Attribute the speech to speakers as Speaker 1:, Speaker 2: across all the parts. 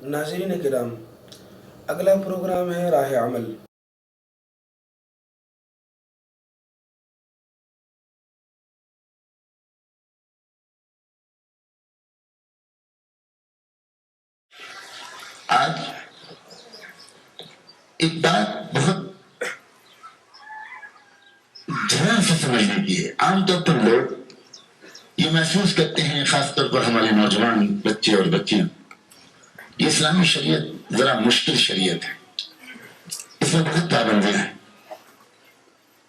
Speaker 1: ناظرین کرام، اگلا پروگرام ہے راہ عمل۔
Speaker 2: آج ایک بات بہت دھیان سے سمجھنے کی ہے۔ عام طور پر لوگ یہ محسوس کرتے ہیں، خاص طور پر ہمارے نوجوان بچے اور بچیاں، یہ اسلامی شریعت ذرا مشکل شریعت ہے، اس میں بہت پابندیاں ہیں،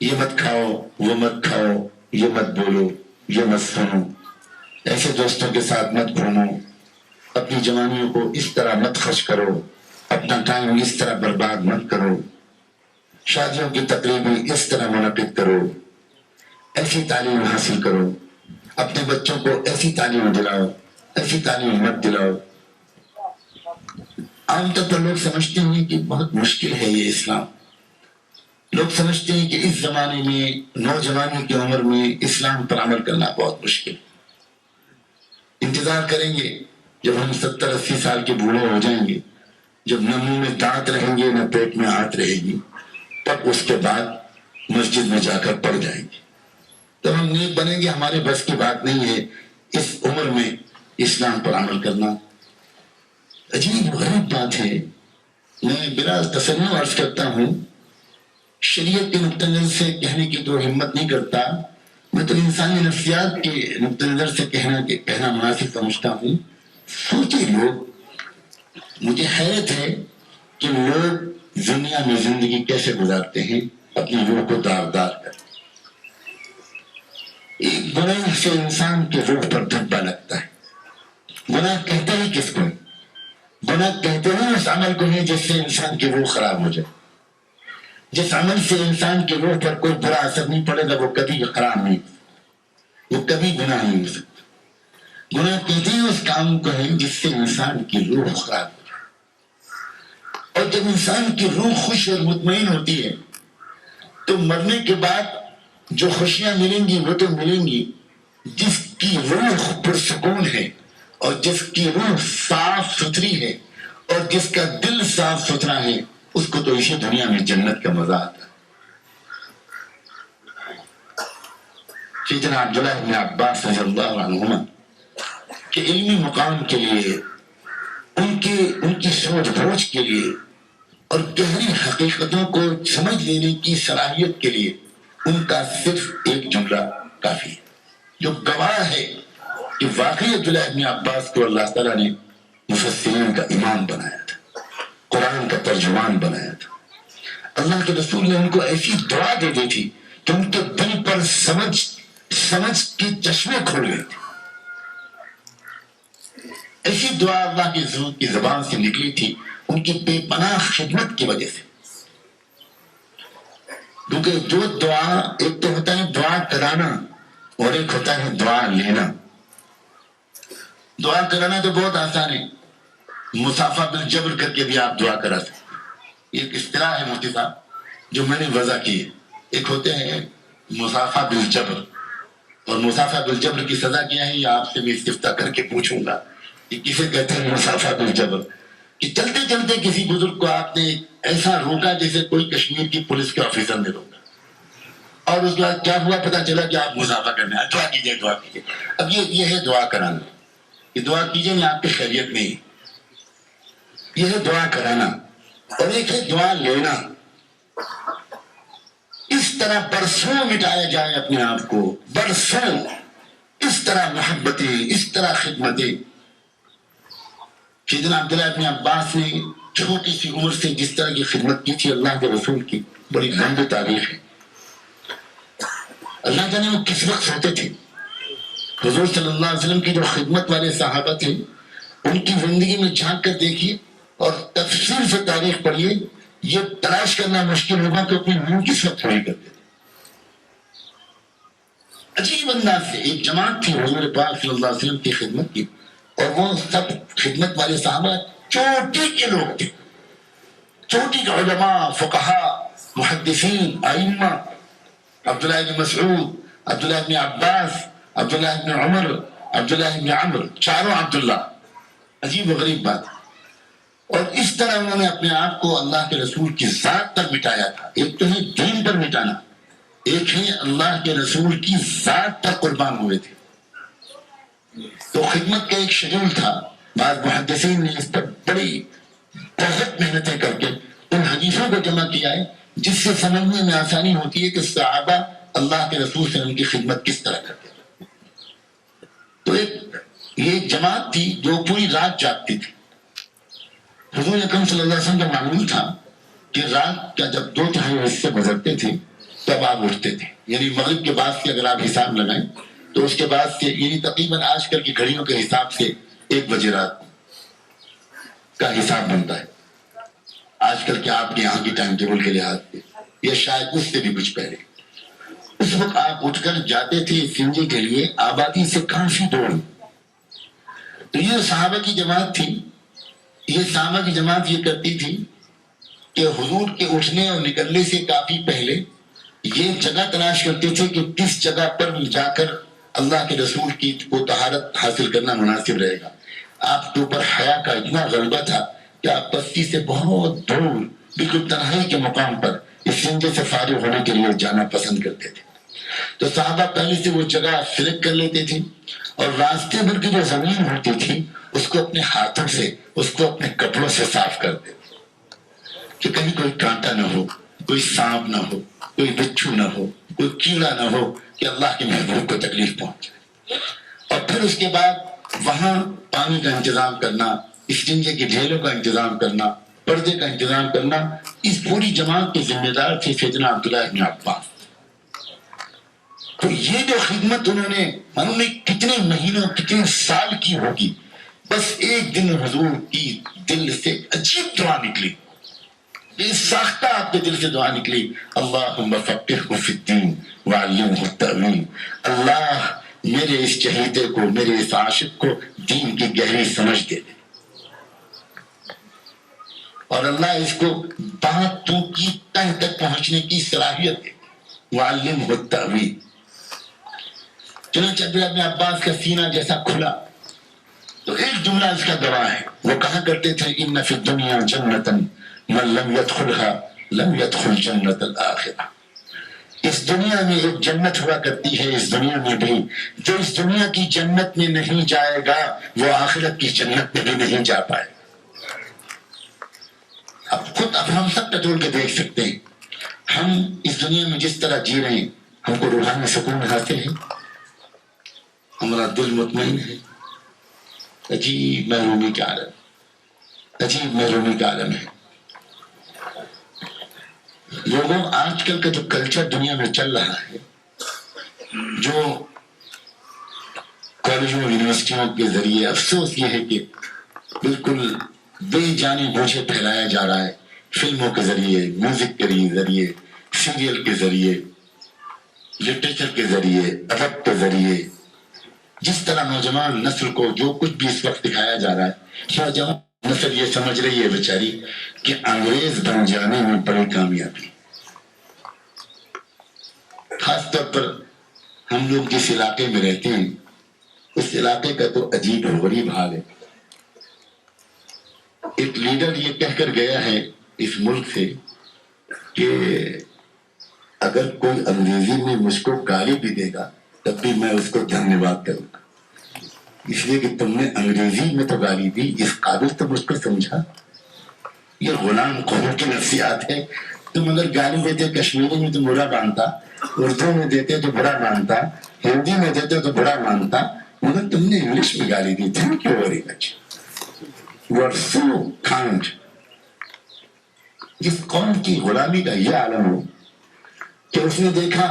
Speaker 2: یہ مت کھاؤ، وہ مت کھاؤ، یہ مت بولو، یہ مت سنو، ایسے دوستوں کے ساتھ مت گھومو، اپنی جوانیوں کو اس طرح مت خرچ کرو، اپنا ٹائم اس طرح برباد مت کرو، شادیوں کی تقریبیں اس طرح منعقد کرو، ایسی تعلیم حاصل کرو، اپنے بچوں کو ایسی تعلیم دلاؤ، ایسی تعلیم مت دلاؤ۔ عام طور پر لوگ سمجھتے ہیں کہ بہت مشکل ہے یہ اسلام، لوگ سمجھتے ہیں کہ اس زمانے میں نوجوانی کی عمر میں اسلام پر عمل کرنا بہت مشکل، انتظار کریں گے جب ہم 70-80 سال کے بوڑھے ہو جائیں گے، جب نہ منہ میں دانت رہیں گے نہ پیٹ میں آنت رہے گی، تب اس کے بعد مسجد میں جا کر پڑھ جائیں گے، تب ہم نیک بنیں گے۔ ہمارے بس کی بات نہیں ہے اس عمر میں اسلام پر عمل کرنا۔ عجیب غریب بات ہے، میں بلا تصنع عرض کرتا ہوں، شریعت کے نقطہ نظر سے کہنے کی تو ہمت نہیں کرتا، میں تو انسانی نفسیات کے نقطہ نظر سے کہنا مناسب سمجھتا ہوں۔ سوچے لوگ، مجھے حیرت ہے کہ لوگ دنیا میں زندگی کیسے گزارتے ہیں اپنی روح کو داغدار کر۔ ایک گناہ سے انسان کے روح پر دھبا لگتا ہے۔ گناہ کہتے ہی کس کو؟ گناہ کہتے ہیں اس عمل کو ہے جس سے انسان کی روح خراب ہو جائے، جس عمل سے انسان کی روح پر کوئی برا اثر نہیں پڑے گا، وہ کبھی خراب نہیں، وہ کبھی گناہ نہیں ہو سکتا۔ گناہ کہتے ہیں اس کام کو ہے جس سے انسان کی روح خراب ہو جائے، اور جب انسان کی روح خوش اور مطمئن ہوتی ہے تو مرنے کے بعد جو خوشیاں ملیں گی وہ تو ملیں گی، جس کی روح پرسکون ہے اور جس کی روح صاف ستھری ہے اور جس کا دل صاف ستھرا ہے، اس کو تو اسی دنیا میں جنت کا مزہ آتا ہے۔ سیدنا عبداللہ بن عباس رضی اللہ عنہما کہ علمی مقام کے لیے، ان کی سوچ بوجھ کے لیے اور گہری حقیقتوں کو سمجھ لینے کی صلاحیت کے لیے ان کا صرف ایک جملہ کافی ہے، جو گواہ ہے کہ واقعی عبداللہ بن عباس کو اللہ تعالیٰ نے مفسرین کا امام بنایا تھا، قرآن کا ترجمان بنایا تھا۔ اللہ کے رسول نے ان کو ایسی دعا دے دی تھی کہ ان کے دل پر سمجھ کے چشمے کھل گئے تھے۔ ایسی دعا اللہ کے رسول کی زبان سے نکلی تھی ان کی بے پناہ خدمت کی وجہ سے، کیونکہ جو دعا، ایک تو ہوتا ہے دعا کرانا اور ایک ہوتا ہے دعا لینا۔ دعا کرانا تو بہت آسان ہے، مصافحہ بالجبر کر کے بھی آپ دعا کرا سکتے ہیں، ایک اصطلاح ہے مفتی صاحب جو میں نے وضع کی ہے۔ ایک ہوتے ہیں مصافحہ بالجبر، اور مصافحہ بالجبر کی سزا کیا ہے یہ آپ سے میں استفتاء کر کے پوچھوں گا کہ کسے کہتے ہیں مصافحہ بالجبر؟ کہ چلتے چلتے کسی بزرگ کو آپ نے ایسا روکا جیسے کوئی کشمیر کی پولیس کے آفیسر نے روکا، اور اس کے بعد کیا ہوا پتہ چلا کہ آپ مصافحہ کرنے ہیں، دعا کیجئے دعا کیجئے۔ اب یہ ہے دعا کرانا، یہ دعا کیجئے میں آپ کی خیریت نہیں، یہ ہے دعا کرانا، اور ایک ہے دعا لینا۔ اس طرح برسوں مٹایا جائے اپنے آپ کو، برسوں اس طرح محبتیں، اس طرح خدمتیں۔ سیدنا عبداللہ ابن عباس نے چھوٹی سی عمر سے جس طرح کی خدمت کی تھی اللہ کے رسول کی، بڑی لمبی تاریخ ہے۔ اللہ جانے وہ کس وقت ہوتے تھے، حضور صلی اللہ علیہ وسلم کی جو خدمت والے صحابہ تھے ان کی زندگی میں جھانک کر دیکھیے اور تفصیل سے تاریخ پڑھیے، یہ تلاش کرنا مشکل ہوگا کہ اپنی منہ کس وقت پوری کرتے تھے۔ عجیب انداز سے ایک جماعت تھی حضور پاک صلی اللہ علیہ وسلم کی خدمت کی، اور وہ سب خدمت والے صحابہ چوٹی کے لوگ تھے، چوٹی کے علماء، فقہاء، محدثین، ائمہ، عبداللہ بن مسعود، عبداللہ بن عباس، عبداللہ بن عمر، عبداللہ بن عمرو، چاروں عبداللہ۔ عجیب و غریب بات، اور اس طرح انہوں نے اپنے آپ کو اللہ کے رسول کی ذات پر مٹایا تھا. ایک تو ہے دین پر مٹانا, ایک ہے اللہ کے رسول کی ذات پر قربان ہوئے تھے. تو خدمت کا ایک شیڈول تھا. بعض محدثین نے اس پر بڑی بہت محنتیں کر کے ان حدیثوں کو جمع کیا ہے جس سے سمجھنے میں آسانی ہوتی ہے کہ صحابہ اللہ کے رسول سے ان کی خدمت کس طرح کرتے ہیں. تو یہ جماعت تھی جو پوری رات جاگتی تھی. حضور اکرم صلی اللہ علیہ وسلم کا معمول تھا کہ رات کا جب 2/3 حصے گزرتے تھے تب آپ اٹھتے تھے. یعنی مغرب کے بعد سے اگر آپ حساب لگائیں تو اس کے بعد سے یعنی تقریباً آج کل کی گھڑیوں کے حساب سے 1 بجے رات کا حساب بنتا ہے. آج کل کے آپ کے یہاں کی ٹائم ٹیبل کے لحاظ سے یا شاید اس سے بھی کچھ پہلے. اس وقت آپ اٹھ کر جاتے تھے سنجے کے لیے آبادی سے کافی دور. تو یہ صحابہ کی جماعت تھی. یہ صحابہ کی جماعت یہ کرتی تھی کہ حضور کے اٹھنے اور نکلنے سے کافی پہلے یہ جگہ تلاش کرتے تھے کہ کس جگہ پر جا کر اللہ کے رسول کی کو طہارت حاصل کرنا مناسب رہے گا. آپ کے اوپر حیا کا اتنا غلبہ تھا کہ آپ بستی سے بہت دور بالکل تنہائی کے مقام پر اس سنجے سے فارغ ہونے کے لیے جانا پسند کرتے تھے. تو صحابہ پہلے سے وہ جگہ سلیکٹ کر لیتے تھے اور راستے بھر کی جو زمین ہوتی تھی اس کو اپنے ہاتھوں سے اس کو اپنے کپڑوں سے صاف کرتے کہ کہیں کوئی کانٹا نہ ہو, کوئی سانپ نہ ہو, کوئی بچھو نہ ہو, کوئی کیڑا نہ ہو کہ اللہ کے محبوب کو تکلیف پہنچے. اور پھر اس کے بعد وہاں پانی کا انتظام کرنا, استنجے کی ڈھیلوں کا انتظام کرنا, پردے کا انتظام کرنا, اس پوری جماعت کے ذمہ دار تھے سیدنا عبداللہ بن عباس. تو یہ جو خدمت انہوں نے کتنے مہینوں کتنے سال کی ہوگی. بس ایک دن حضور کی دل سے عجیب دعا نکلی, بے ساختہ آپ کے دل سے دعا نکلی, اللہم فقہہ فی الدین وعلمہ التأویل. اللہ میرے اس چہیتے کو, میرے اس عاشق کو دین کی گہری سمجھ دے دے, اور اللہ اس کو باتوں کی تہ تک پہنچنے کی صلاحیت دے. وعلمہ التأویل. چنانچہ عبداللہ بن عباس کا سینہ جیسا کھلا تو ایک جملہ اس کا گواہ ہے. وہ کہا کرتے تھے ان فی الدنیا جنتا من لم يدخلها لم يدخل جنت الآخرہ. اس دنیا میں ایک جنت ہوا کرتی ہے, اس دنیا میں بھی جو اس دنیا کی جنت میں نہیں جائے گا وہ آخرت کی جنت میں بھی نہیں جا پائے. اب ہم سب ٹٹول کے دیکھ سکتے ہیں, ہم اس دنیا میں جس طرح جی رہے ہیں ہم کو روحانی سکون حاصل ہے, ہمارا دل مطمئن ہے. عجیب محرومی کا عالم, عجیب محرومی کا عالم ہے. لوگوں آج کل کا جو کلچر دنیا میں چل رہا ہے, جو کالجوں یونیورسٹیوں کے ذریعے افسوس یہ ہے کہ بالکل بے جانی بوجھے پھیلایا جا رہا ہے, فلموں کے ذریعے, میوزک کے ذریعے, سیریل کے ذریعے, لٹریچر کے ذریعے, ادب کے ذریعے. جس طرح نوجوان نسل کو جو کچھ بھی اس وقت دکھایا جا رہا ہے, نوجوان نسل یہ سمجھ رہی ہے بیچاری کہ انگریز بن جانے میں بڑی کامیابی. خاص طور پر ہم لوگ جس علاقے میں رہتے ہیں اس علاقے کا تو عجیب و غریب حال ہے. ایک لیڈر یہ کہہ کر گیا ہے اس ملک سے کہ اگر کوئی انگریزی میں مجھ کو گالی بھی دے گا تب بھی میں اس کو دھنیہ واد کروں گا, اس لیے کہ تم نے انگریزی میں تو گالی دی, اس قابل تو مجھ کو سمجھا. یہ غلام قوموں کی نفسیات ہے. تم اگر گالی دیتے کشمیری میں تو برا مانتا, اردو میں دیتے تو برا مانتا, ہندی میں دیتے تو برا مانتا, مگر تم نے انگلش میں گالی دی. Thank you very much, you are so kind. جس قوم کی غلامی کا یہ عالم ہو کہ اس نے دیکھا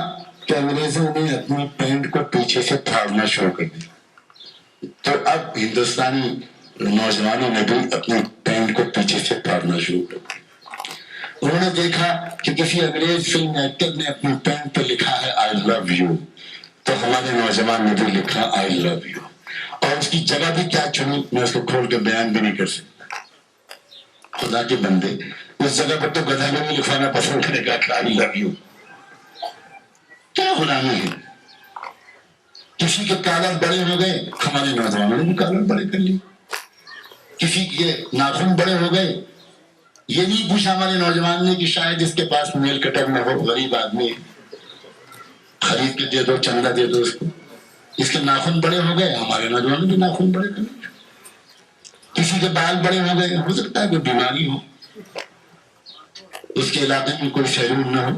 Speaker 2: کہ انگریزوں نے اپنی پینٹ کو پیچھے سے پھاڑنا شروع کر دیا, تو اب ہندوستانی نوجوانوں نے بھی اپنی پینٹ کو پیچھے سے پھاڑنا شروع کر دیا. انہوں نے دیکھا کہ کسی انگریز فلم ایکٹر نے اپنی پینٹ پہ لکھا ہے آئی لو یو, تو ہمارے نوجوان نے بھی لکھا آئی لو یو, اور اس کی جگہ بھی کیا چنی میں اس کو کھول کے بیان بھی نہیں کر سکتا. خدا کے بندے, اس جگہ پر تو گدھا میں لکھوانا پسند کرے گا کہ آئی لو یو. کیا غلامی ہے. کسی کے کالر بڑے ہو گئے, ہمارے نوجوانوں نے بھی کالر بڑے کر لیے. کسی کے ناخن بڑے ہو گئے، یہ نہیں پوچھا ہمارے نوجوان نے کہ شاید اس کے پاس نیل کٹر نہ ہو، غریب آدمی خرید کے دے دو، چندہ دے دو اس کو، اس کے ناخن بڑے ہو گئے، ہمارے نوجوانوں کے ناخن بڑے کریں، کسی کے بال بڑے ہو گئے، ہو سکتا ہے کوئی بیماری ہو، اس کے علاقے میں کوئی سیلون نہ ہو،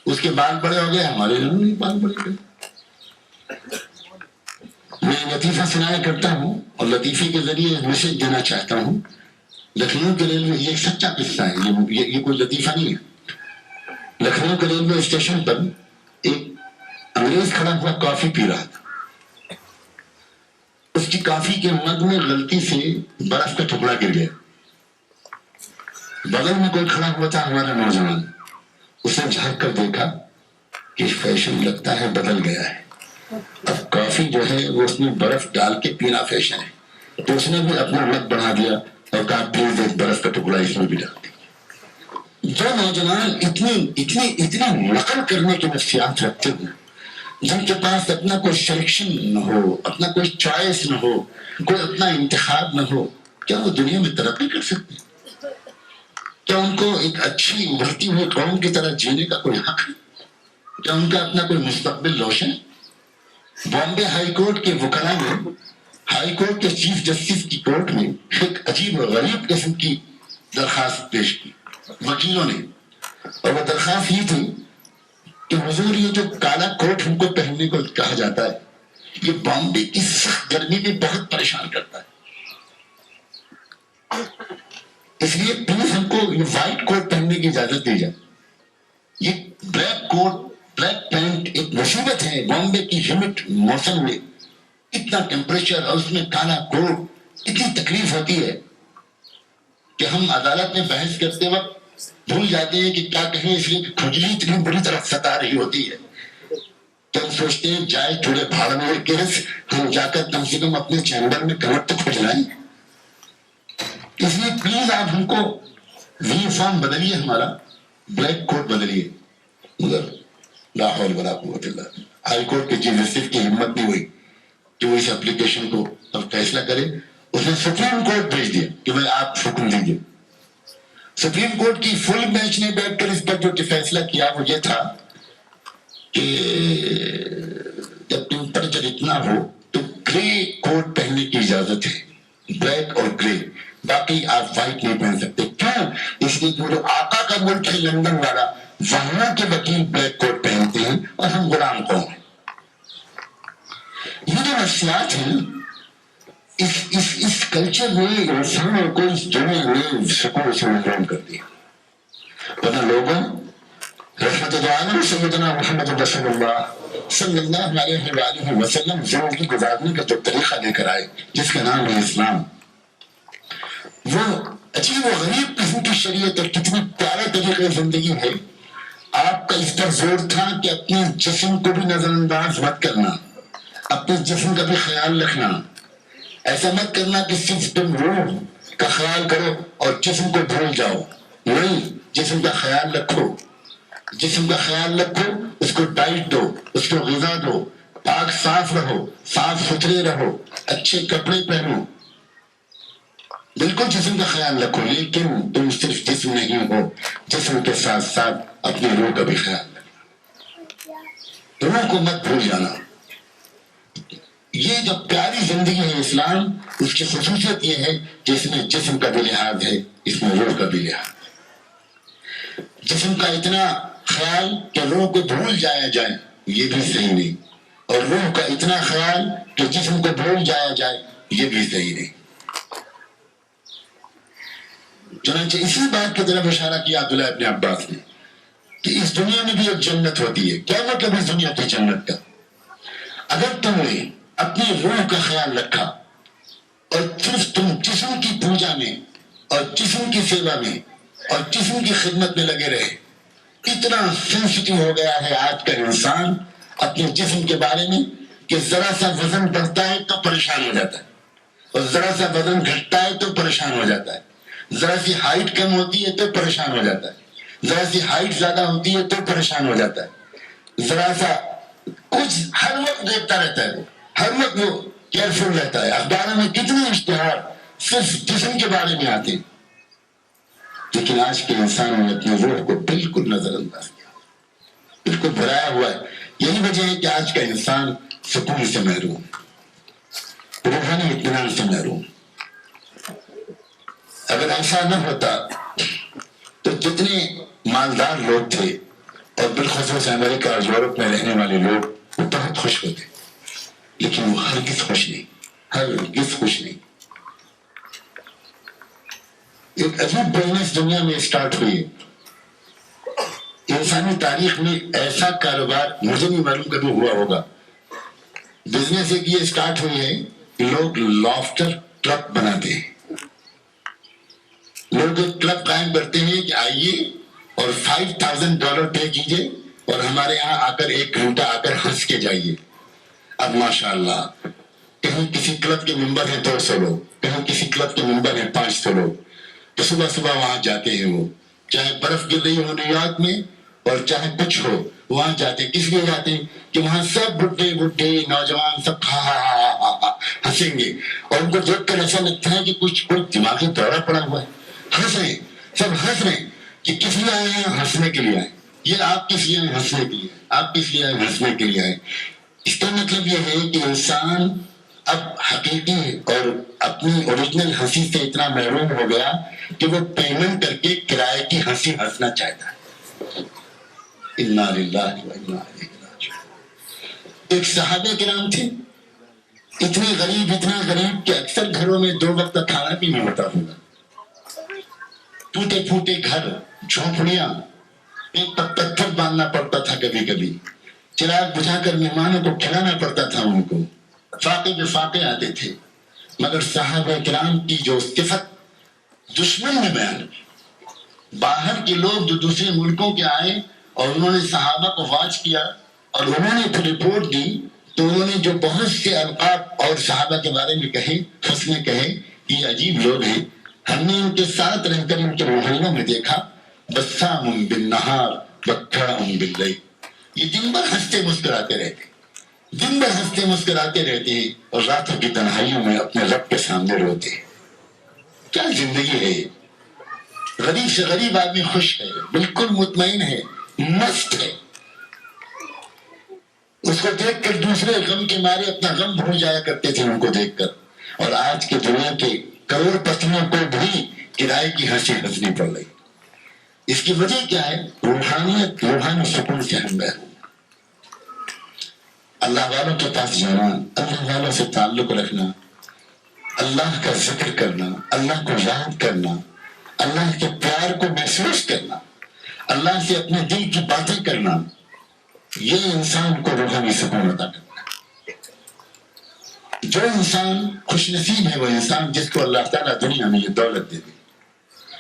Speaker 2: اس کے بال بڑے ہو گئے، ہمارے بال بڑے کریں۔ میں لطیفہ سنایا کرتا ہوں اور لطیفے کے ذریعے میسج دینا چاہتا ہوں۔ لکھنؤ کے ریلوے، یہ ایک سچا قصہ ہے، یہ کوئی لطیفہ نہیں ہے۔ لکھنؤ کے ریلوے اسٹیشن پر ایک انگریز کھڑا ہوا کافی پی رہا تھا، اس کی کافی کے مگ میں غلطی سے برف کا ٹکڑا گر گیا، بغل میں کوئی کھڑا ہوا تھا ہمارا نوجوان، اس نے جھانک کر دیکھا کہ فیشن لگتا ہے بدل گیا ہے، اب کافی جو ہے وہ اس میں برف ڈال کے پینا فیشن ہے، تو اس نے بھی اپنا مگ بڑھا دیا اور کہا پلیز ایک برف کا ٹکڑا اس میں بھی ڈال دیا۔ جو نوجوان اتنی نقل کرنے کی نفسیات رکھتے ہیں، جن کے پاس اپنا کوئی سلیکشن نہ ہو، اپنا کوئی چوائس نہ ہو، کوئی اپنا انتخاب نہ ہو، کیا وہ دنیا میں ترقی کر سکتے ہیں؟ کیا ان کو ایک اچھی ابھرتی ہوئی قوم کی طرح جینے کا کوئی حق ہے؟ کیا ان کا اپنا کوئی مستقبل روشن ہے؟ بامبے ہائی کورٹ کے وکلاء نے ہائی کورٹ کے چیف جسٹس کی کورٹ میں ایک عجیب و غریب قسم کی درخواست پیش کی وکیلوں نے، اور وہ درخواست یہ تھی کہ حضور یہ جو کالا کوٹ ہم کو پہننے کو کہا جاتا ہے، یہ بامبے کی سخت گرمی میں بہت پریشان کرتا ہے، اس لیے پلیز ہم کو یہ وائٹ کوٹ پہننے کی اجازت دی جائے۔ یہ بلیک کوٹ، بلیک پینٹ ایک مصیبت ہے بامبے کی ہیومڈ موسم میں، اتنا ٹیمپریچر اور اس میں کالا کوٹ، اتنی تکلیف ہوتی ہے کہ ہم عدالت میں بحث کرتے وقت بھول جاتے ہیں کہ کیا کہیں، اس لیے کہ کھجلی اتنی بری طرح ستا رہی ہوتی ہے تو ہم سوچتے ہیں جائے تھوڑے بھاڑ میں کیس، ہم جا کر کم سے کم اپنے چیمبر میں کمر تو کھجلائیں۔ اس لیے پلیز آپ ہم کو یونیفارم بدلیے، ہمارا بلیک کوٹ بدلیے۔ مگر لا حول ولا قوت الا باللہ، ہائی کورٹ کے چیف جسٹس کی ہمت نہیں ہوئی کہ وہ اس اپلیکیشن کو اب فیصلہ کرے، اس نے سپریم کورٹ بھیج دیا کہ بھائی آپ حکم دیجیے۔ سپریم کورٹ کی فل بینچ نے بیٹھ کر اس پر جو فیصلہ کیا وہ یہ تھا کہ جب ٹیمپریچر اتنا ہو تو گرے کوٹ پہننے کی اجازت ہے، بلیک اور گرے، باقی آپ وائٹ نہیں پہن سکتے۔ کیوں؟ اس لیے کہ جو آقا کا ملک ہے لندن والا، وہاں کے وکیل بلیک کوٹ پہنتے ہیں اور ہم غلام قوم ہیں۔ یہ جو نفسیات ہیں، اس کلچر نے انسانوں کو اس دنیا میں سکون سے محروم کر دیا۔ ورنہ لوگوں، رحمت عالم سیدنا محمد رسول اللہ صلی اللہ علیہ وآلہ وسلم زندگی گزارنے کا جو طریقہ لے کر آئے، جس کا نام ہے اسلام، وہ عجیب و غریب قسم کی شریعت اور کتنی پیارا طریقے زندگی ہے۔ آپ کا اس پر زور تھا کہ اپنے جسم کو بھی نظر انداز مت کرنا، اپنے جسم کا بھی خیال رکھنا، ایسا مت کرنا کہ صرف تم روح کا خیال کرو اور جسم کو بھول جاؤ، نہیں، جسم کا خیال رکھو، جسم کا خیال رکھو، اس کو ڈائٹ دو، اس کو غذا دو، پاک صاف رہو، صاف ستھرے رہو، اچھے کپڑے پہنو، بالکل جسم کا خیال رکھو، لیکن تم صرف جسم نہیں ہو، جسم کے ساتھ ساتھ اپنی روح کا بھی خیال رکھو، روح کو مت بھول جانا۔ یہ جو پیاری زندگی ہے اسلام، اس کی خصوصیت یہ ہے کہ اس میں جسم کا بھی لحاظ ہے، اس میں روح کا بھی لحاظ ہے۔ جسم کا اتنا خیال کہ روح کو بھول جایا جائے، یہ بھی صحیح نہیں، اور روح کا اتنا خیال کہ جسم کو بھول جایا جائے، یہ بھی صحیح نہیں۔ چنانچہ اسی بات کی طرف اشارہ کیا عبداللہ ابن عباس نے کہ اس دنیا میں بھی ایک جنت ہوتی ہے۔ کیا مطلب اس دنیا کی جنت کا؟ اگر تم نے اپنی روح کا خیال رکھا اور صرف تم جسم کی پوجا میں اور جسم کی سیوا میں اور جسم کی خدمت میں لگے رہے، اتنا سینسٹیو ہو گیا ہے آج کا انسان اپنے جسم کے بارے میں کہ ذرا سا وزن بڑھتا ہے تو پریشان ہو جاتا ہے، اور ذرا سا وزن گھٹتا ہے تو پریشان ہو جاتا ہے، ذرا سی ہائٹ کم ہوتی ہے تو پریشان ہو جاتا ہے، ذرا سی ہائٹ زیادہ ہوتی ہے تو پریشان ہو جاتا ہے، ذرا سا کچھ ہر وقت دیکھتا رہتا ہے، ہر وقت وہ کیئرفل رہتا ہے۔ اخباروں میں کتنے اشتہار صرف جسم کے بارے میں آتے ہیں، لیکن آج کے انسانوں نے اپنی روح کو بالکل نظر انداز کیا، بالکل بھرایا ہوا ہے. یہی وجہ ہے کہ آج کا انسان سکون سے محروم، روحانی اطمینان سے محروم. اگر ایسا نہ ہوتا تو جتنے مالدار لوگ تھے اور بالخصوص امریکہ اور یورپ میں رہنے والے لوگ وہ بہت خوش ہوتے، لیکن وہ ہرگز خوش نہیں، ہرگز خوش نہیں. ایک عجیب بزنس دنیا میں اسٹارٹ ہوئی ہے. انسانی تاریخ میں ایسا کاروبار مجھے نہیں معلوم کبھی ہوا ہوگا. بزنس ایک یہ اسٹارٹ ہوئی ہے کہ لوگ لافٹر کلب بناتے ہیں. لوگ ایک کلب قائم کرتے ہیں کہ آئیے اور $5,000 پے کیجیے اور ہمارے یہاں آ کر 1 گھنٹہ آ کر ہنس کے جائیے. اب ماشاء اللہ کہیں کسی کلب کے ممبر ہیں 200 لوگ، کہیں کسی کلب کے ممبر ہیں 500 لوگ، تو صبح صبح وہاں جاتے ہیں. وہ چاہے برف گر رہی ہو نیو یارک میں اور چاہے کچھ ہو وہاں جاتے ہیں. کس لیے جاتے ہیں؟ کہ وہاں سب بڈھے نوجوان سب ہنسیں گے اور ان کو دیکھ کر ایسا لگتا ہے کہ کچھ کوئی دماغی دورہ پڑا ہوا ہے. ہنس رہے سب ہنس رہے کہ کس لیے آئے ہیں؟ ہنسنے کے لیے آئے. یہ آپ کس لیے آئے؟ ہنسنے کے لیے. آپ کس لیے آئے؟ ہنسنے کے لیے آئے. اس کا مطلب یہ ہے کہ انسان اب حقیقی اور اپنی اوریجنل ہنسی سے اتنا محروم ہو گیا کہ وہ پیمنٹ کر کے کرائے کی ہنسی ہنسنا چاہتا ہے. انا للہ و انا الیہ راجعون. ایک صحابہ کرام تھے اتنے غریب کہ اکثر گھروں میں 2 وقت کھانا بھی نہیں ہوتا ہوگا. ٹوٹے پھوٹے گھر، جھونپڑیاں، ایک پتھر باندھنا پڑتا تھا، کبھی کبھی چراغ بجھا کر مہمانوں کو کھلانا پڑتا تھا. ان کو فاقے بے فاقے آتے تھے. مگر صحابہ کرام کی جو صفت دشمن نے بیان کی، باہر کے لوگ جو دوسرے ملکوں کے آئے اور انہوں نے صحابہ کو واچ کیا اور انہوں نے پھر رپورٹ دی، تو انہوں نے جو بہت سے القاب اور صحابہ کے بارے میں کہے، حسن کہے، یہ عجیب لوگ ہیں. ہم نے ان کے ساتھ رہ کر ان کے محلوں میں دیکھا، بسام بالنہار بکام باللیل. یہ دن بھر ہنستے مسکراتے رہتے، دن بھر ہنستے مسکراتے رہتے ہیں اور راتوں کی تنہائیوں میں اپنے رب کے سامنے روتے ہیں. کیا زندگی ہے! غریب سے غریب آدمی خوش ہے، بالکل مطمئن ہے، مست ہے. اس کو دیکھ کر دوسرے غم کے مارے اپنا غم بھول جایا کرتے تھے ان کو دیکھ کر. اور آج کے دنیا کے کروڑ پتیوں کو بھی کرائے کی ہنسی ہنسنی پڑ رہی. اس کی وجہ کیا ہے؟ روحانیت، روحانی سکون سے ہم محروم. اللہ والوں کے پاس جانا، اللہ والوں سے تعلق رکھنا، اللہ کا ذکر کرنا، اللہ کو یاد کرنا، اللہ کے پیار کو محسوس کرنا، اللہ سے اپنے دل کی باتیں کرنا، یہ انسان کو روحانی سکون عطا کرتا ہے. جو انسان خوش نصیب ہے وہ انسان جس کو اللہ تعالیٰ دنیا میں یہ دولت دے دے.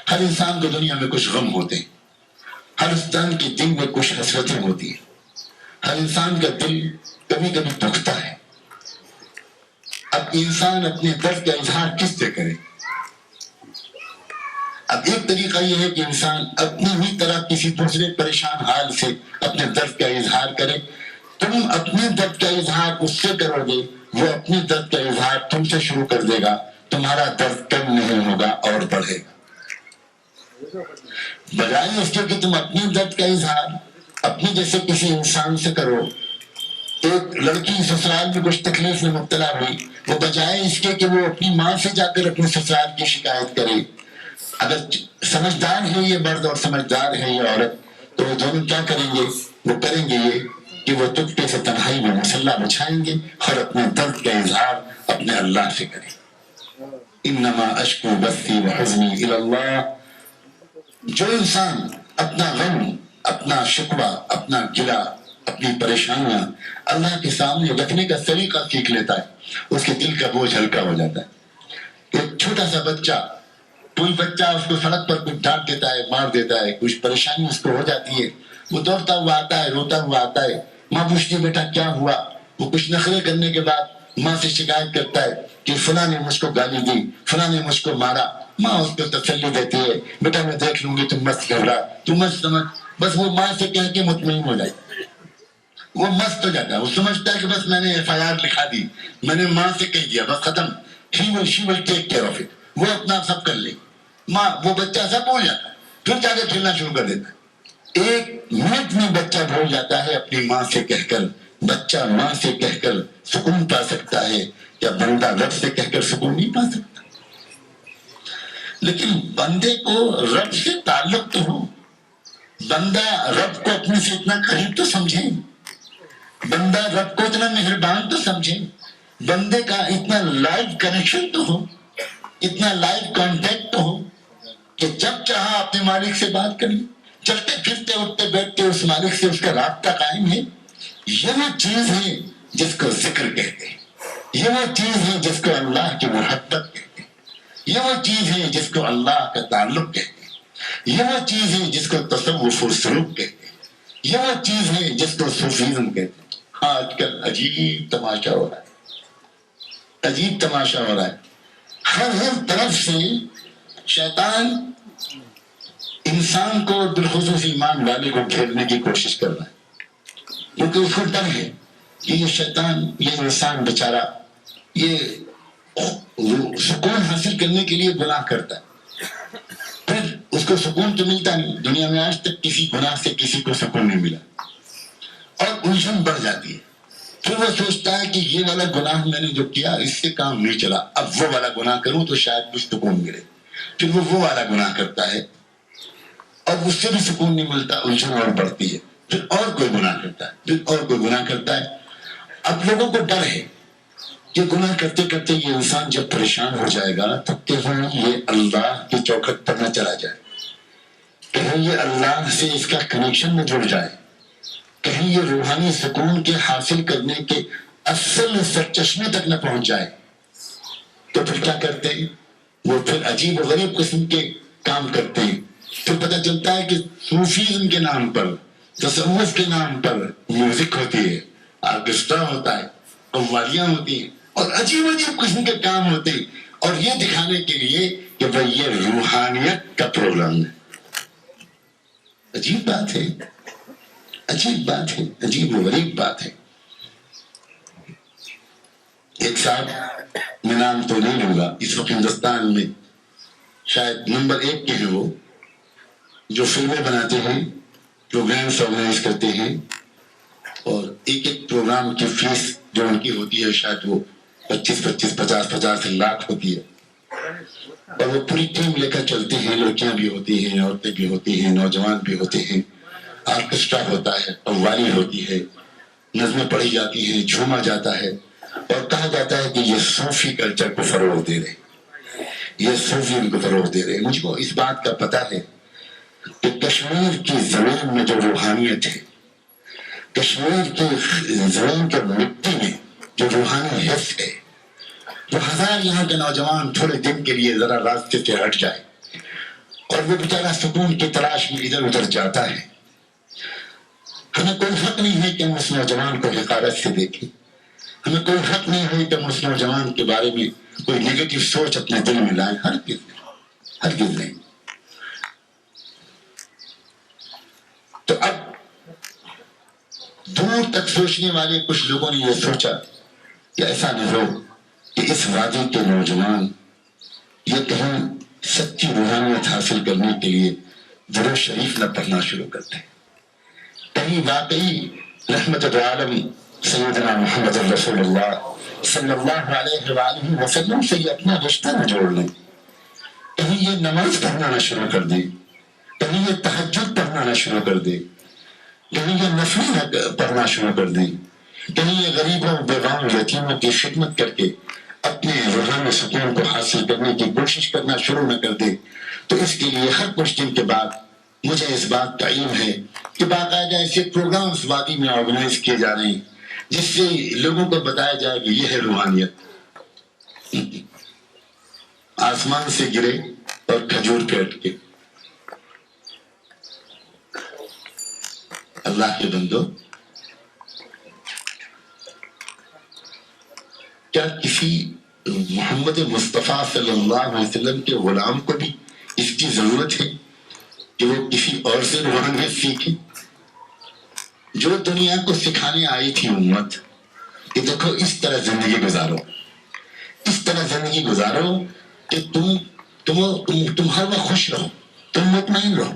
Speaker 2: ہر انسان کو دنیا میں کچھ غم ہوتے ہیں، ہر انسان کے دل میں کچھ حسرتیں ہوتی ہیں، ہر انسان کا دل کبھی کبھی دکھتا ہے. اب انسان اپنے درد کا اظہار کس سے کرے؟ اب ایک طریقہ یہ ہے کہ انسان اپنی ہی طرح کسی دوسرے پریشان حال سے اپنے درد کا اظہار کرے. تم اپنے درد کا اظہار اس سے کرو گے، وہ اپنے درد کا اظہار تم سے شروع کر دے گا. تمہارا درد کم نہیں ہوگا اور بڑھے گا. بجائے اس کے کہ تم اپنے درد کا اظہار اپنے جیسے کسی انسان سے کرو. ایک لڑکی سسرال میں کچھ تکلیف میں مبتلا ہوئی، وہ بجائے اس کے کہ وہ اپنی ماں سے جا کر اپنے سسرال کی شکایت کرے. اگر سمجھدار ہے یہ مرد اور سمجھدار ہے یہ عورت، تو وہ دونوں کیا کریں گے؟ وہ کریں گے یہ کہ وہ چپکے سے تنہائی میں مصلی بچھائیں گے اور اپنے درد کا اظہار اپنے اللہ سے کریں. انما اشکو بثی وحزنی الی اللہ. جو انسان اپنا غم، اپنا شکوہ، اپنا گلہ، اپنی پریشانیاں اللہ کے سامنے رکھنے کا طریقہ سیکھ لیتا ہے، اس کے دل کا بوجھ ہلکا ہو جاتا ہے. ایک چھوٹا سا بچہ، کوئی بچہ اس کو سڑک پر کچھ ڈانٹ دیتا ہے، مار دیتا ہے، کچھ پریشانی اس کو ہو جاتی ہے، وہ دوڑتا ہوا آتا ہے، روتا ہوا آتا ہے. ماں پوچھتی بیٹا کیا ہوا؟ وہ کچھ نخرے کرنے کے بعد ماں سے شکایت کرتا ہے کہ فلاں نے مجھ کو گالی دی، فلاں نے مجھ کو مارا. ماں اس کو تسلی دیتی ہے، بیٹا میں دیکھ لوں گی، تم مت گھبرا، تم مت سمجھ. بس وہ ماں سے کہہ کے مطمئن ہو جائے، وہ مست ہو جاتا ہے. وہ سمجھتا ہے کہ بس میں نے FIR لکھا دی، میں نے ماں سے کہہ دیا، بس ختم. She will take care of it. وہ اپنا سب کر لے, ماں وہ بچہ سب بھول جاتا ہے, پھر جا کے کھیلنا شروع کر دیتا ہے. 1 منٹ میں بچہ بھول جاتا ہے اپنی ماں سے کہہ کر, بچہ ماں سے کہہ کر سکون پا سکتا ہے یا بندہ رب سے کہہ کر سکون نہیں پا سکتا. لیکن بندے کو رب سے تعلق تو ہو, بندہ رب کو اپنے سے اتنا قریب تو سمجھے, بندہ رب کو اتنا مہربان تو سمجھے, بندے کا اتنا لائیو کنیکشن تو ہو, اتنا لائیو کانٹیکٹ تو ہو کہ جب چاہا اپنے مالک سے بات کر لیں, چلتے پھرتے اٹھتے بیٹھتے اس مالک سے اس کا رابطہ قائم ہے. یہ وہ چیز ہے جس کو ذکر کہتے ہیں, یہ وہ چیز ہے جس کو اللہ کی محبت کہتے ہیں, یہ وہ چیز ہے جس کو اللہ کا تعلق کہتے ہیں, یہ وہ چیز ہے جس کو تصوف و سلوک کہتے ہیں, یہ وہ چیز ہے جس کو صوفیزم کہتے ہیں. آج کل عجیب تماشا ہو رہا ہے, عجیب تماشا ہو رہا ہے. ہر طرف سے شیطان انسان کو بالخصوص ایمان والے کو گھیرنے کی کوشش کر رہا ہے, کیونکہ اس کو ڈر ہے کہ یہ شیطان, یہ انسان بیچارہ یہ سکون حاصل کرنے کے لیے گناہ کرتا ہے, پھر اس کو سکون تو ملتا نہیں. دنیا میں آج تک کسی گناہ سے کسی کو سکون نہیں ملا, اور الجھن بڑھ جاتی ہے. پھر وہ سوچتا ہے کہ یہ والا گناہ میں نے جو کیا اس سے کام نہیں چلا, اب وہ والا گناہ کروں تو شاید کچھ سکون ملے. پھر وہ والا گناہ کرتا ہے اور اس سے بھی سکون نہیں ملتا, الجھن اور بڑھتی ہے. پھر اور کوئی گناہ کرتا ہے, پھر اور کوئی گناہ کرتا ہے. اب لوگوں کو ڈر ہے کہ گناہ کرتے کرتے یہ انسان جب پریشان ہو جائے گا تو کہیں یہ اللہ کی چوکھٹ پر نہ چلا جائے, کہیں یہ اللہ سے اس کا کنیکشن نہ جڑ جائے, کہیں یہ روحانی سکون کے حاصل کرنے کے اصل سرچشمے تک نہ پہنچ جائے. تو پھر کیا کرتے ہیں وہ, پھر عجیب و غریب قسم کے کام کرتے ہیں. پھر پتہ چلتا ہے کہ صوفیزم کے نام پر, تصوف کے نام پر میوزک ہوتی ہے, آرکیسٹرا ہوتا ہے, قوالیاں ہوتی ہیں, اور عجیب عجیب قسم کے کام ہوتے ہیں, اور یہ دکھانے کے لیے کہ بھائی یہ روحانیت کا پروگرام ہے. عجیب بات ہے, عجیب بات ہے, عجیب و غریب بات ہے. ایک صاحب, میں نام تو نہیں لوں گا, اس وقت ہندوستان میں شاید نمبر 1 کے ہیں وہ, جو فلمیں بناتے ہیں, پروگرامس آرگنائز کرتے ہیں, اور ایک ایک پروگرام کی فیس جو ان کی ہوتی ہے شاید وہ 25-50 لاکھ ہوتی ہے, اور وہ پوری ٹیم لے کر چلتے ہیں. لڑکیاں بھی ہوتی ہیں, عورتیں بھی ہوتی ہیں, نوجوان بھی ہوتے ہیں, آرکیسٹرا ہوتا ہے, قوالی ہوتی ہے, نظمیں پڑھی جاتی ہیں, جھوما جاتا ہے, اور کہا جاتا ہے کہ یہ صوفی کلچر کو فروغ دے رہے, یہ صوفی ان کو فروغ دے رہے. مجھ کو اس بات کا پتہ ہے کہ کشمیر کی زمین میں جو روحانیت ہے, کشمیر کی زمین کے مٹی میں جو روحانی حس ہے, تو 1000 یہاں کے نوجوان تھوڑے دن کے لیے ذرا راستے سے ہٹ جائے اور وہ بیچارہ سکون کی تلاش میں ادھر ادھر جاتا ہے. ہمیں کوئی حق نہیں ہے کہ ہم اس نوجوان کو حقارت سے دیکھیں, ہمیں کوئی حق نہیں ہے کہ ہم اس نوجوان کے بارے میں کوئی نیگیٹو سوچ اپنے دل میں لائیں. ہرگز نہیں. تو اب دور تک سوچنے والے کچھ لوگوں نے یہ سوچا کہ ایسا نہ ہو کہ اس وادی کے نوجوان یہ کہیں سچی روحانیت حاصل کرنے کے لیے درود شریف نہ پڑھنا شروع کرتے ہیں, کہیں واقعی رحمت العالم سیدنا محمد رسول اللہ صلی اللہ علیہ وآلہ وسلم سے یہ اپنا رشتہ نہ جوڑ لیں, کہیں یہ نماز پڑھنا نہ شروع کر دیں, کہیں یہ تہجد پڑھنا نہ شروع کر دیں, کہیں یہ نفل نہ پڑھنا شروع کر دیں, کہیں یہ غریبوں, بیواؤں, یتیموں کی خدمت کر کے اپنے روحانی سکون کو حاصل کرنے کی کوشش کرنا شروع نہ کر دے. تو اس کے لیے ہر کچھ دن کے بعد مجھے اس بات کا علم ہے کہ باقاعدہ ایسے پروگرامز وادی میں آرگنائز کیے جا رہے ہیں جس سے لوگوں کو بتایا جائے کہ یہ ہے روحانیت. آسمان سے گرے اور کھجور پہ اٹکے. اللہ کے بندو, کیا کسی محمد مصطفیٰ صلی اللہ علیہ وسلم کے غلام کو بھی اس کی ضرورت ہے کہ وہ کسی اور سے روحانیت سیکھے؟ جو دنیا کو سکھانے آئی تھی امت کہ دیکھو اس طرح زندگی گزارو, اس طرح زندگی گزارو کہ تم ہر وقت خوش رہو، تم مطمئن رہو،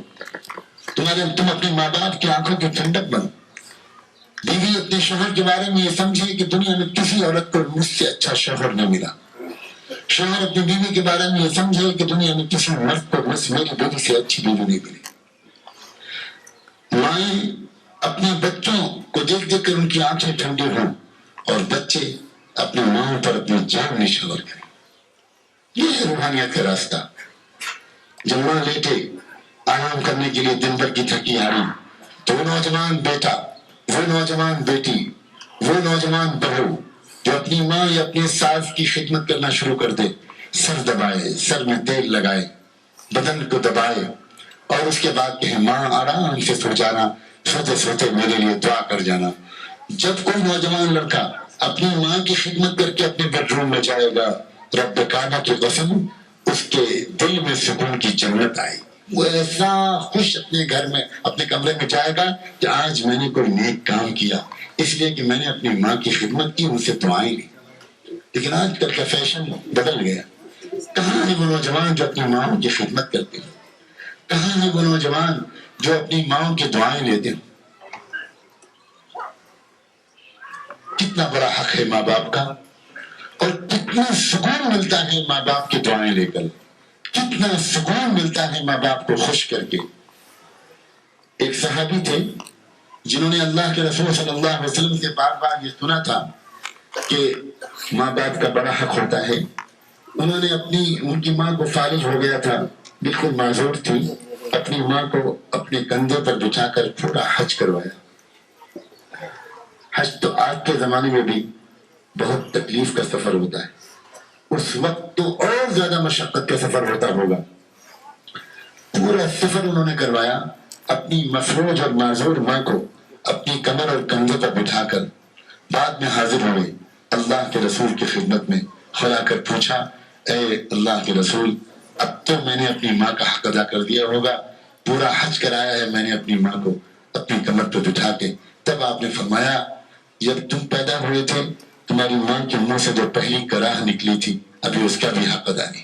Speaker 2: تم اپنے ماں باپ کی آنکھوں کی ٹھنڈک بنو. بیوی اپنے شوہر کے بارے میں یہ سمجھے کہ دنیا میں کسی عورت کو مجھ سے اچھا شوہر نہ ملا. شوہر اپنی بیوی کے بارے میں یہ سمجھے کہ دنیا میں کسی مرد کو بس میری بیوی سے اچھی بیوی نہیں ملی. مائیں اپنے بچوں کو دیکھ دیکھ کر ان کی آنکھیں ٹھنڈی ہوں اور بچے اپنی ماں پر اپنی جان نشور کریں. یہ ہے روحانیت کا راستہ. جب ماں لیٹے آرام کرنے کے لیے دن بھر کی تھکی ہاری، تو وہ نوجوان بیٹا، وہ نوجوان بیٹی، وہ نوجوان بہو جو اپنی ماں یا اپنے ساس کی خدمت کرنا شروع کر دے، سر دبائے، سر میں تیل لگائے، بدن کو دبائے اور اس کے بعد کہے ماں آرام سے سو جانا، سوتے سوتے میرے لیے دعا کر جانا. جب کوئی نوجوان لڑکا اپنی ماں کی خدمت کر کے اپنے بیڈ روم میں جائے گا، رب کعبہ کی قسم اس کے دل میں سکون کی جنت آئے. وہ ایسا خوش اپنے گھر میں اپنے کمرے میں جائے گا کہ آج میں نے کوئی نیک کام کیا، اس لیے کہ میں نے اپنی ماں کی خدمت کی، ان سے دعائیں لی. لیکن آج کل کا فیشن بدل گیا. کہاں ہے وہ نوجوان جو اپنی ماں کی خدمت کرتے ہیں؟ کہاں ہے وہ نوجوان جو اپنی ماں کی دعائیں لیتے ہیں؟ کتنا بڑا حق ہے ماں باپ کا، اور کتنا سکون ملتا ہے ماں باپ کی دعائیں لے کر، کتنا سکون ملتا ہے ماں باپ کو خوش کر کے. ایک صحابی تھے جنہوں نے اللہ کے رسول صلی اللہ علیہ وسلم سے بار بار یہ سنا تھا کہ ماں باپ کا بڑا حق ہوتا ہے. انہوں نے ان کی ماں کو فالج ہو گیا تھا، بالکل معذور تھی، اپنی ماں کو اپنے کندھے پر بٹھا کر پورا حج کروایا. حج تو آج کے زمانے میں بھی بہت تکلیف کا سفر ہوتا ہے، اس وقت تو اور زیادہ مشقت کا سفر ہوتا ہوگا. پورا سفر انہوں نے کروایا، اپنی مفلوج اور معذور ماں کو اپنی کمر اور کندھے پر بٹھا کر بعد میں حاضر ہوئے اللہ کے رسول کی خدمت میں. کھلا کر پوچھا، اے اللہ کے رسول، اب تو میں نے اپنی ماں کا حق ادا کر دیا ہوگا، پورا حج کرایا ہے میں نے اپنی ماں کو اپنی کمر پہ بٹھا کے. تب آپ نے فرمایا، جب تم پیدا ہوئے تھے تمہاری ماں کے منہ سے جو پہلی کراہ نکلی تھی ابھی اس کا بھی حق ادا نہیں.